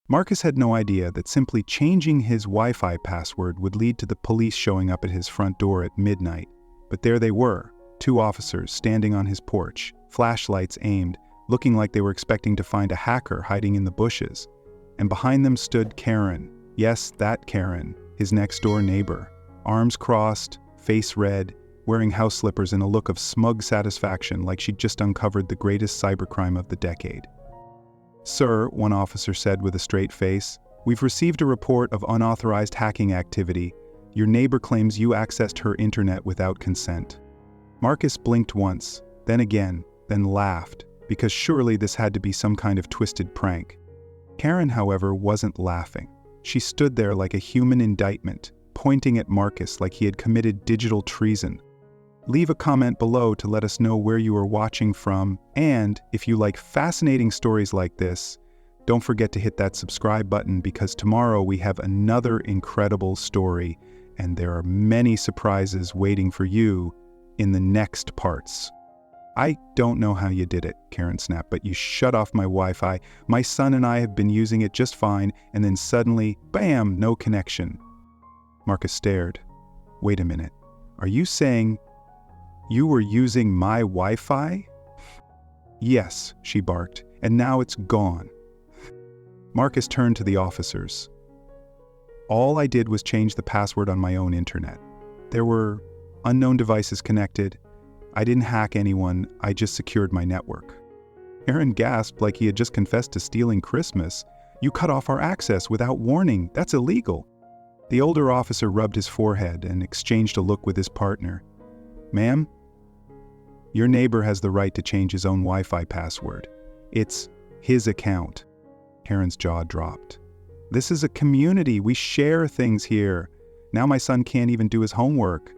Marcus had no idea that simply changing his Wi-Fi password would lead to the police showing up at his front door at midnight. But there they were, 2 officers standing on his porch, flashlights aimed, looking like they were expecting to find a hacker hiding in the bushes. And behind them stood Karen. Yes, that Karen, his next-door neighbor. Arms crossed, face red, wearing house slippers and a look of smug satisfaction like she'd just uncovered the greatest cybercrime of the decade. "Sir," one officer said with a straight face, "we've received a report of unauthorized hacking activity. Your neighbor claims you accessed her internet without consent." Marcus blinked once, then again, then laughed, because surely this had to be some kind of twisted prank. Karen, however, wasn't laughing. She stood there like a human indictment, pointing at Marcus like he had committed digital treason. Leave a comment below to let us know where you are watching from, and if you like fascinating stories like this, don't forget to hit that subscribe button because tomorrow we have another incredible story, and there are many surprises waiting for you in the next parts. "I don't know how you did it," Karen snapped, "but you shut off my Wi-Fi. My son and I have been using it just fine, and then suddenly, bam, no connection." Marcus stared. "Wait a minute. Are you saying you were using my Wi-Fi?" "Yes," she barked, "and now it's gone." Marcus turned to the officers. "All I did was change the password on my own internet. There were unknown devices connected. I didn't hack anyone, I just secured my network." Aaron gasped like he had just confessed to stealing Christmas. "You cut off our access without warning. That's illegal." The older officer rubbed his forehead and exchanged a look with his partner. "Ma'am, your neighbor has the right to change his own Wi-Fi password. It's his account." Karen's jaw dropped. "This is a community. We share things here. Now my son can't even do his homework."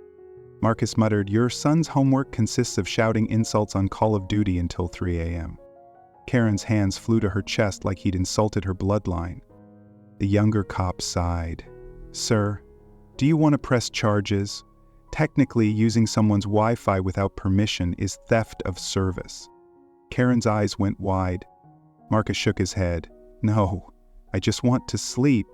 Marcus muttered, "Your son's homework consists of shouting insults on Call of Duty until 3 a.m. Karen's hands flew to her chest like he'd insulted her bloodline. The younger cop sighed. "Sir, do you want to press charges? Technically, using someone's Wi-Fi without permission is theft of service." Karen's eyes went wide. Marcus shook his head. "No, I just want to sleep."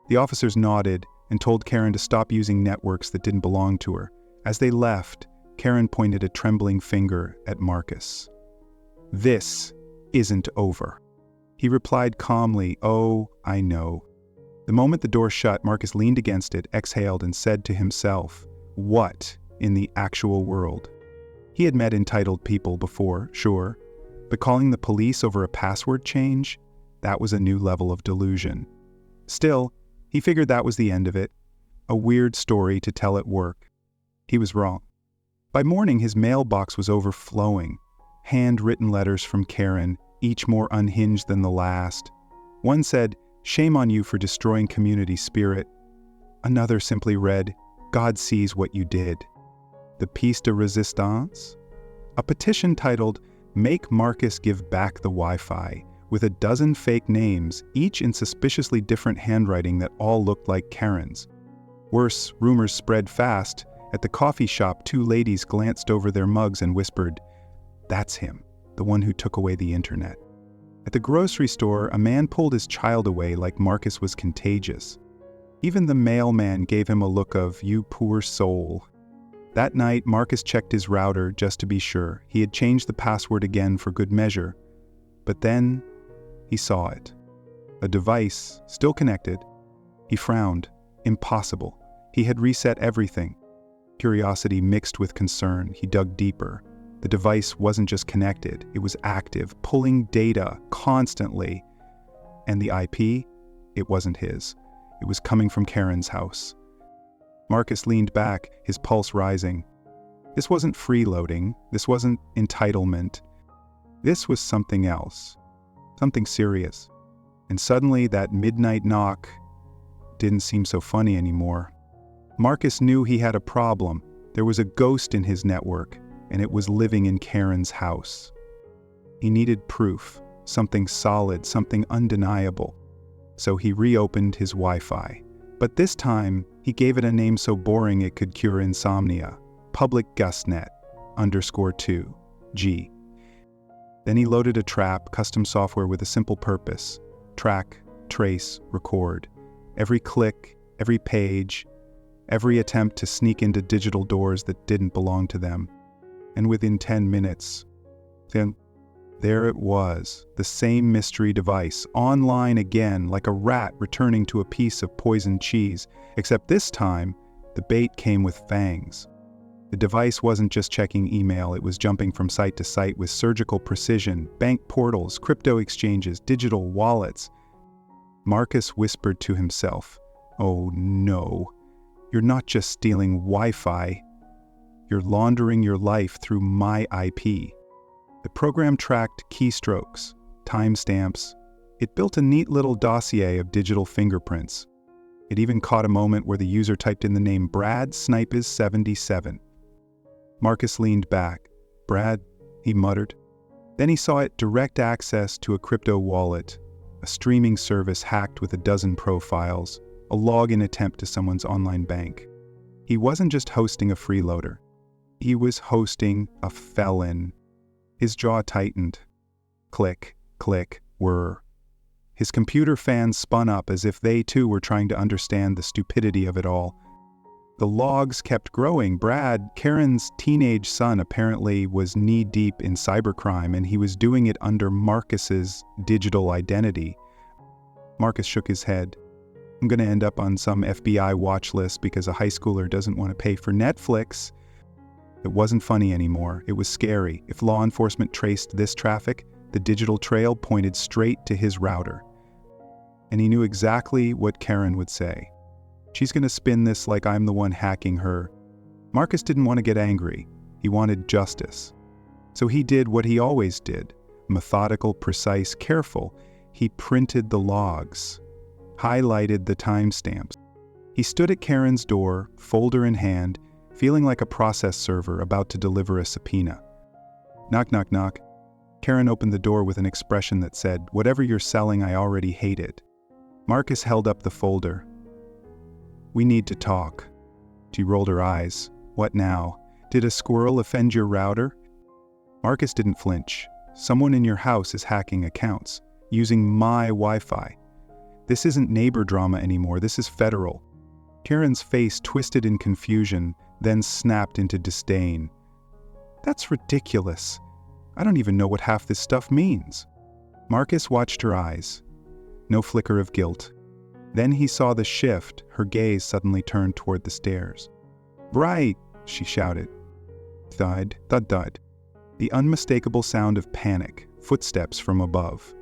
The officers nodded and told Karen to stop using networks that didn't belong to her. As they left, Karen pointed a trembling finger at Marcus. "This isn't over." He replied calmly, "Oh, I know." The moment the door shut, Marcus leaned against it, exhaled, and said to himself, "What in the actual world?" He had met entitled people before, sure, but calling the police over a password change? That was a new level of delusion. Still, he figured that was the end of it. A weird story to tell at work. He was wrong. By morning, his mailbox was overflowing. Handwritten letters from Karen, each more unhinged than the last. One said, "Shame on you for destroying community spirit." Another simply read, "God sees what you did." The piece de resistance? A petition titled, "Make Marcus Give Back the Wi-Fi," with a dozen fake names, each in suspiciously different handwriting that all looked like Karen's. Worse, rumors spread fast. At the coffee shop, 2 ladies glanced over their mugs and whispered, "That's him, the one who took away the internet." At the grocery store, a man pulled his child away like Marcus was contagious. Even the mailman gave him a look of, "You poor soul." That night, Marcus checked his router just to be sure. He had changed the password again for good measure. But then, he saw it. A device, still connected. He frowned. Impossible. He had reset everything. Curiosity mixed with concern, he dug deeper. The device wasn't just connected, it was active, pulling data constantly. And the IP? It wasn't his. It was coming from Karen's house. Marcus leaned back, his pulse rising. This wasn't freeloading. This wasn't entitlement. This was something else. Something serious. And suddenly that midnight knock didn't seem so funny anymore. Marcus knew he had a problem. There was a ghost in his network, and it was living in Karen's house. He needed proof, something solid, something undeniable. So he reopened his Wi-Fi. But this time, he gave it a name so boring it could cure insomnia. Public Gusnet _2 G. Then he loaded a trap, custom software with a simple purpose: track trace, record. Every click, every page, every attempt to sneak into digital doors that didn't belong to them. And within 10 minutes, then there it was, the same mystery device, online again, like a rat returning to a piece of poisoned cheese, except this time, the bait came with fangs. The device wasn't just checking email, it was jumping from site to site with surgical precision, bank portals, crypto exchanges, digital wallets. Marcus whispered to himself, "Oh no, you're not just stealing Wi-Fi, you're laundering your life through my IP." The program tracked keystrokes, timestamps. It built a neat little dossier of digital fingerprints. It even caught a moment where the user typed in the name Brad Snipes 77. Marcus leaned back. "Brad," he muttered. Then he saw it: direct access to a crypto wallet, a streaming service hacked with a dozen profiles, a login attempt to someone's online bank. He wasn't just hosting a freeloader. He was hosting a felon. His jaw tightened. Click, click, whir. His computer fans spun up as if they too were trying to understand the stupidity of it all. The logs kept growing. Brad, Karen's teenage son, apparently was knee-deep in cybercrime, and he was doing it under Marcus's digital identity. Marcus shook his head. "I'm going to end up on some FBI watch list because a high schooler doesn't want to pay for Netflix." It wasn't funny anymore. It was scary. If law enforcement traced this traffic, the digital trail pointed straight to his router. And he knew exactly what Karen would say. She's going to spin this like I'm the one hacking her. Marcus didn't want to get angry. He wanted justice. So he did what he always did. Methodical, precise, careful. He printed the logs, highlighted the timestamps. He stood at Karen's door, folder in hand, feeling like a process server about to deliver a subpoena. Knock, knock, knock. Karen opened the door with an expression that said, "Whatever you're selling, I already hate it." Marcus held up the folder. "We need to talk." She rolled her eyes. "What now? Did a squirrel offend your router?" Marcus didn't flinch. "Someone in your house is hacking accounts, using my Wi-Fi. This isn't neighbor drama anymore, this is federal." Karen's face twisted in confusion, then snapped into disdain. "That's ridiculous. I don't even know what half this stuff means." Marcus watched her eyes. No flicker of guilt. Then he saw the shift. Her gaze suddenly turned toward the stairs. "Right," she shouted. Thud, thud, thud. The unmistakable sound of panic, footsteps from above.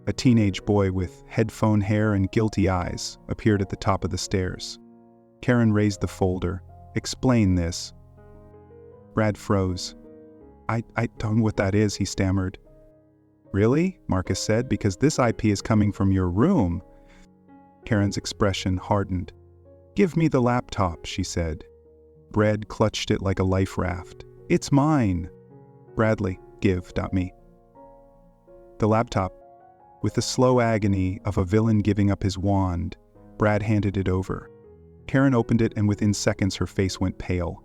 A teenage boy with headphone hair and guilty eyes appeared at the top of the stairs. Karen raised the folder. "Explain this." Brad froze. I don't know what that is," he stammered. "Really?" Marcus said, "because this IP is coming from your room." Karen's expression hardened. "Give me the laptop," she said. Brad clutched it like a life raft. "It's mine." "Bradley, give, not me." The laptop. With the slow agony of a villain giving up his wand, Brad handed it over. Karen opened it, and within seconds her face went pale.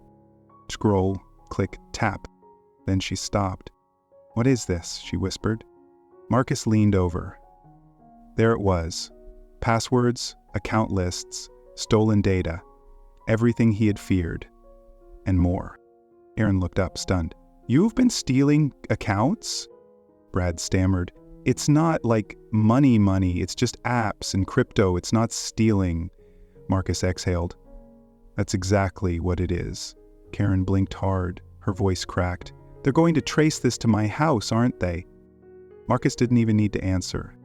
Scroll, click, tap. Then she stopped. "What is this?" she whispered. Marcus leaned over. There it was. Passwords, account lists, stolen data. Everything he had feared. And more. Karen looked up, stunned. "You've been stealing accounts?" Brad stammered. "It's not like money, it's just apps and crypto, it's not stealing." Marcus exhaled. "That's exactly what it is." Karen blinked hard, her voice cracked. "They're going to trace this to my house, aren't they?" Marcus didn't even need to answer.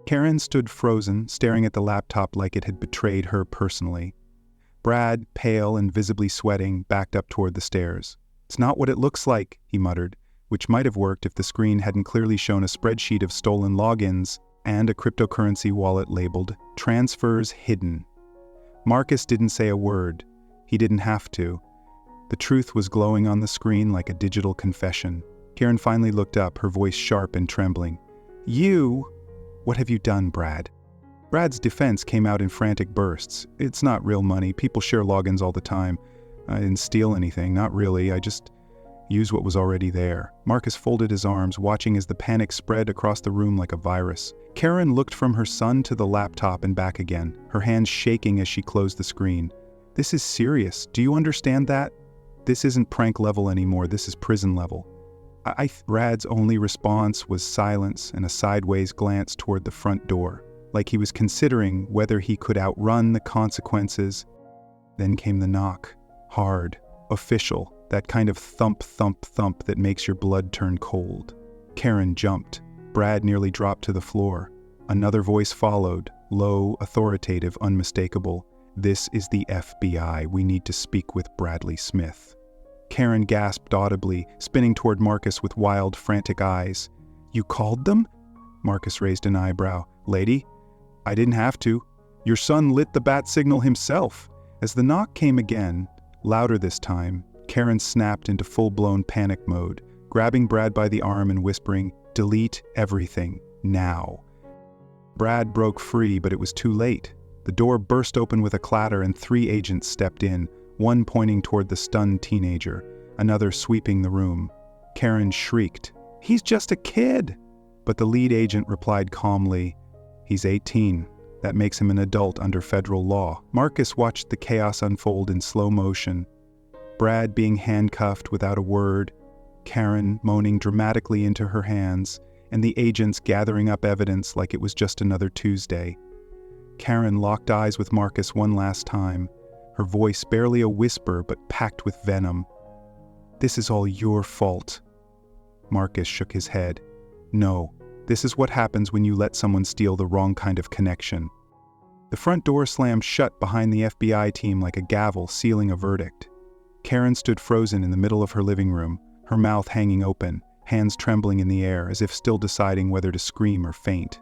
Karen stood frozen, staring at the laptop like it had betrayed her personally. Brad, pale and visibly sweating, backed up toward the stairs. "It's not what it looks like," he muttered, which might have worked if the screen hadn't clearly shown a spreadsheet of stolen logins and a cryptocurrency wallet labeled "Transfers Hidden." Marcus didn't say a word. He didn't have to. The truth was glowing on the screen like a digital confession. Karen finally looked up, her voice sharp and trembling. "You? What have you done, Brad?" Brad's defense came out in frantic bursts. "It's not real money. People share logins all the time. I didn't steal anything. Not really. I just..." Use what was already there. Marcus folded his arms, watching as the panic spread across the room like a virus. Karen looked from her son to the laptop and back again, her hands shaking as she closed the screen. This is serious. Do you understand that? This isn't prank level anymore. This is prison level. Brad's only response was silence and a sideways glance toward the front door, like he was considering whether he could outrun the consequences. Then came the knock. Hard, official, that kind of thump, thump, thump that makes your blood turn cold. Karen jumped. Brad nearly dropped to the floor. Another voice followed, low, authoritative, unmistakable. This is the FBI. We need to speak with Bradley Smith. Karen gasped audibly, spinning toward Marcus with wild, frantic eyes. You called them? Marcus raised an eyebrow. Lady, I didn't have to. Your son lit the bat signal himself. As the knock came again, louder this time, Karen snapped into full-blown panic mode, grabbing Brad by the arm and whispering, delete everything, now. Brad broke free, but it was too late. The door burst open with a clatter and 3 agents stepped in, one pointing toward the stunned teenager, another sweeping the room. Karen shrieked, He's just a kid! But the lead agent replied calmly, He's 18. That makes him an adult under federal law. Marcus watched the chaos unfold in slow motion. Brad being handcuffed without a word, Karen moaning dramatically into her hands, and the agents gathering up evidence like it was just another Tuesday. Karen locked eyes with Marcus one last time, her voice barely a whisper but packed with venom. This is all your fault. Marcus shook his head. No, this is what happens when you let someone steal the wrong kind of connection. The front door slammed shut behind the FBI team like a gavel sealing a verdict. Karen stood frozen in the middle of her living room, her mouth hanging open, hands trembling in the air as if still deciding whether to scream or faint.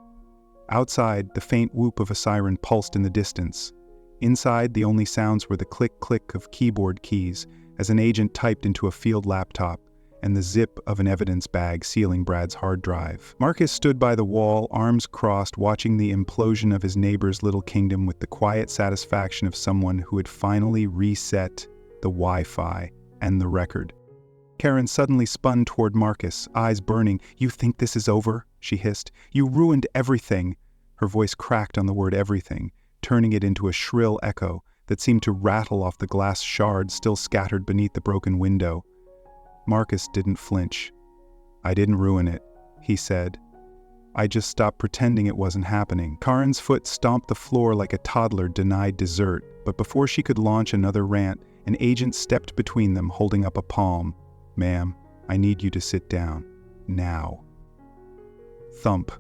Outside, the faint whoop of a siren pulsed in the distance. Inside, the only sounds were the click-click of keyboard keys as an agent typed into a field laptop and the zip of an evidence bag sealing Brad's hard drive. Marcus stood by the wall, arms crossed, watching the implosion of his neighbor's little kingdom with the quiet satisfaction of someone who had finally reset the Wi-Fi and the record. Karen suddenly spun toward Marcus, eyes burning. You think this is over? She hissed. You ruined everything. Her voice cracked on the word everything, turning it into a shrill echo that seemed to rattle off the glass shards still scattered beneath the broken window. Marcus didn't flinch. I didn't ruin it, he said. I just stopped pretending it wasn't happening. Karen's foot stomped the floor like a toddler denied dessert, but before she could launch another rant, an agent stepped between them, holding up a palm. Ma'am, I need you to sit down. Now. Thump.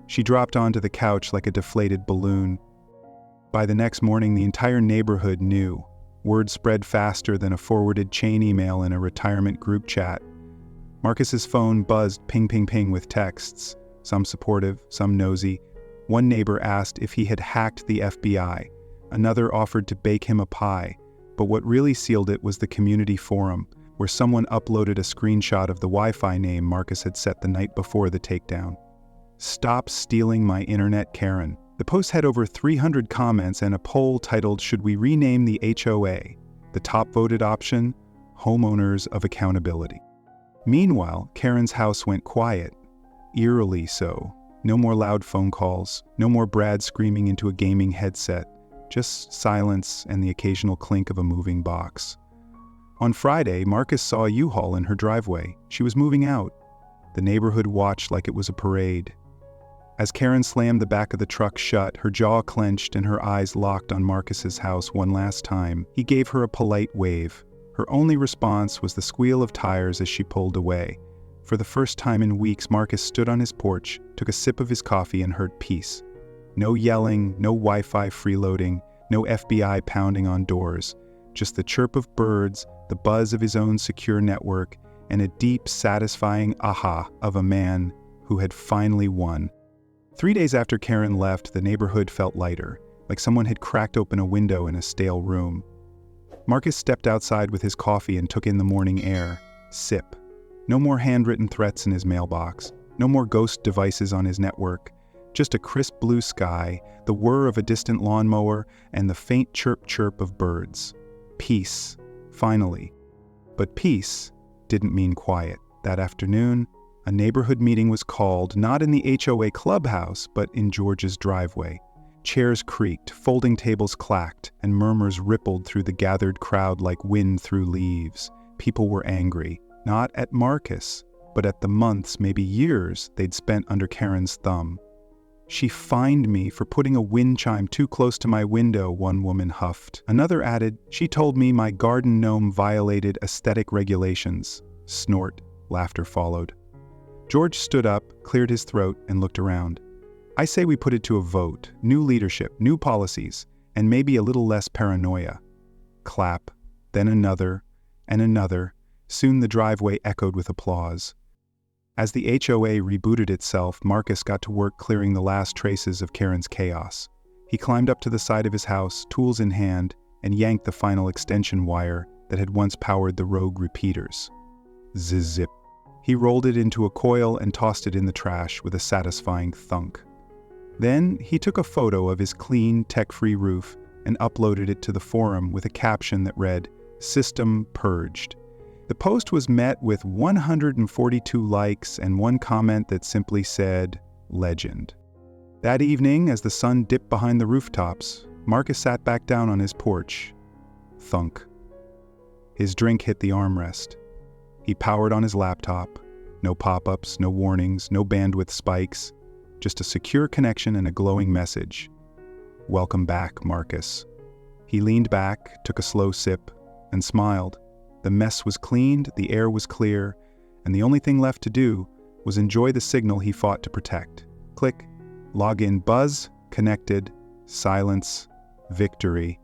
She dropped onto the couch like a deflated balloon. By the next morning, the entire neighborhood knew. Word spread faster than a forwarded chain email in a retirement group chat. Marcus's phone buzzed ping ping ping with texts, some supportive, some nosy. One neighbor asked if he had hacked the FBI. Another offered to bake him a pie. But what really sealed it was the community forum, where someone uploaded a screenshot of the Wi-Fi name Marcus had set the night before the takedown. Stop stealing my internet, Karen. The post had over 300 comments and a poll titled, Should we rename the HOA? The top voted option, Homeowners of Accountability. Meanwhile, Karen's house went quiet, eerily so. No more loud phone calls, no more Brad screaming into a gaming headset, just silence and the occasional clink of a moving box. On Friday, Marcus saw a U-Haul in her driveway. She was moving out. The neighborhood watched like it was a parade. As Karen slammed the back of the truck shut, her jaw clenched and her eyes locked on Marcus's house one last time, he gave her a polite wave. Her only response was the squeal of tires as she pulled away. For the first time in weeks, Marcus stood on his porch, took a sip of his coffee and heard peace. No yelling, no Wi-Fi freeloading, no FBI pounding on doors. Just the chirp of birds, the buzz of his own secure network, and a deep, satisfying aha of a man who had finally won. 3 days after Karen left, the neighborhood felt lighter, like someone had cracked open a window in a stale room. Marcus stepped outside with his coffee and took in the morning air. Sip. No more handwritten threats in his mailbox. No more ghost devices on his network. Just a crisp blue sky, the whir of a distant lawnmower, and the faint chirp-chirp of birds. Peace. Finally. But peace, didn't mean quiet. That afternoon, a neighborhood meeting was called, not in the HOA clubhouse, but in George's driveway. Chairs creaked, folding tables clacked, and murmurs rippled through the gathered crowd like wind through leaves. People were angry, not at Marcus, but at the months, maybe years, they'd spent under Karen's thumb. "She fined me for putting a wind chime too close to my window," one woman huffed. Another added, "She told me my garden gnome violated aesthetic regulations." Snort. Laughter followed. George stood up, cleared his throat, and looked around. "I say we put it to a vote. New leadership, new policies, and maybe a little less paranoia." Clap, then another, and another. Soon the driveway echoed with applause. As the HOA rebooted itself, Marcus got to work clearing the last traces of Karen's chaos. He climbed up to the side of his house, tools in hand, and yanked the final extension wire that had once powered the rogue repeaters. Zzz-zip. He rolled it into a coil and tossed it in the trash with a satisfying thunk. Then he took a photo of his clean, tech-free roof and uploaded it to the forum with a caption that read, "System purged." The post was met with 142 likes and one comment that simply said, "Legend." That evening, as the sun dipped behind the rooftops, Marcus sat back down on his porch. Thunk. His drink hit the armrest. He powered on his laptop. No pop-ups, no warnings, no bandwidth spikes. Just a secure connection and a glowing message. "Welcome back, Marcus." He leaned back, took a slow sip, and smiled. The mess was cleaned, the air was clear, and the only thing left to do was enjoy the signal he fought to protect. Click. Login buzz, connected, silence, victory.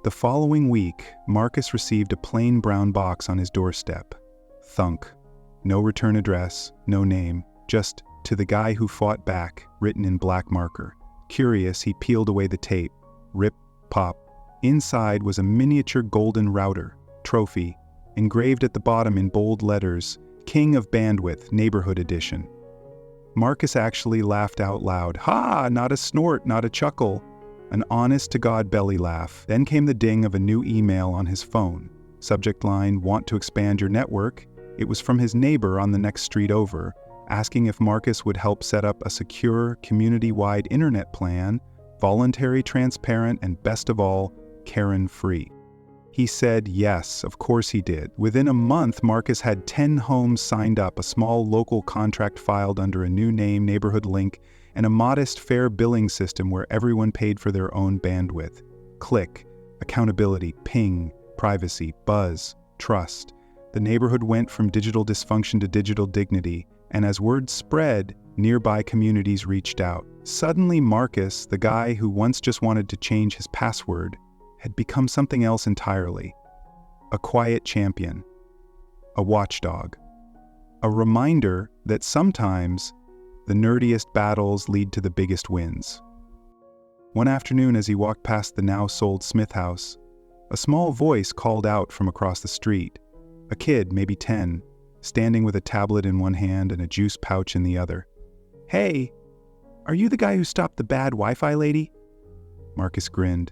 The following week, Marcus received a plain brown box on his doorstep. Thunk. No return address, no name, just "To the guy who fought back," written in black marker. Curious, he peeled away the tape. Rip, pop. Inside was a miniature golden router, trophy, engraved at the bottom in bold letters, "King of Bandwidth, Neighborhood Edition." Marcus actually laughed out loud. Ha! Not a snort, not a chuckle. An honest-to-God belly laugh. Then came the ding of a new email on his phone. Subject line, "Want to expand your network?" It was from his neighbor on the next street over, asking if Marcus would help set up a secure, community-wide internet plan, voluntary, transparent, and best of all, Karen-free. He said yes, of course he did. Within a month, Marcus had 10 homes signed up, a small local contract filed under a new name, neighborhood link, and a modest, fair billing system where everyone paid for their own bandwidth. Click, accountability, ping, privacy, buzz, trust. The neighborhood went from digital dysfunction to digital dignity, and as word spread, nearby communities reached out. Suddenly Marcus, the guy who once just wanted to change his password, had become something else entirely. A quiet champion. A watchdog. A reminder that sometimes the nerdiest battles lead to the biggest wins. One afternoon as he walked past the now-sold Smith house, a small voice called out from across the street. A kid, maybe 10, standing with a tablet in one hand and a juice pouch in the other. "Hey, are you the guy who stopped the bad Wi-Fi lady?" Marcus grinned.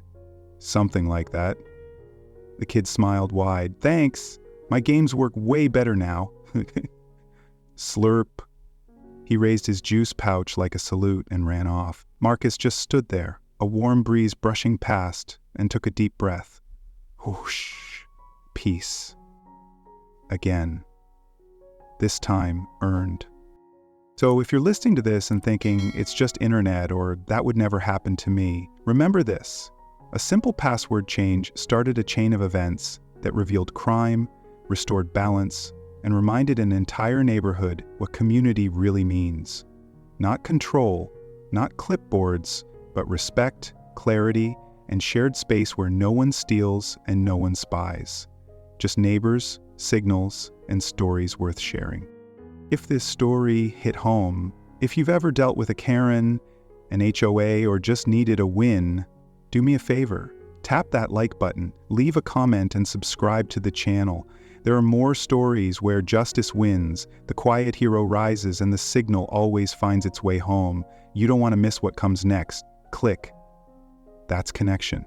"Something like that." The kid smiled wide. "Thanks. My games work way better now." Slurp. He raised his juice pouch like a salute and ran off. Marcus just stood there, a warm breeze brushing past, and took a deep breath. Whoosh. Peace. Again. This time earned. So if you're listening to this and thinking it's just internet or that would never happen to me, remember this. A simple password change started a chain of events that revealed crime, restored balance, and reminded an entire neighborhood what community really means. Not control, not clipboards, but respect, clarity, and shared space where no one steals and no one spies. Just neighbors, signals, and stories worth sharing. If this story hit home, if you've ever dealt with a Karen, an HOA, or just needed a win, do me a favor. Tap that like button, leave a comment, and subscribe to the channel. There are more stories where justice wins, the quiet hero rises, and the signal always finds its way home. You don't want to miss what comes next. Click. That's connection.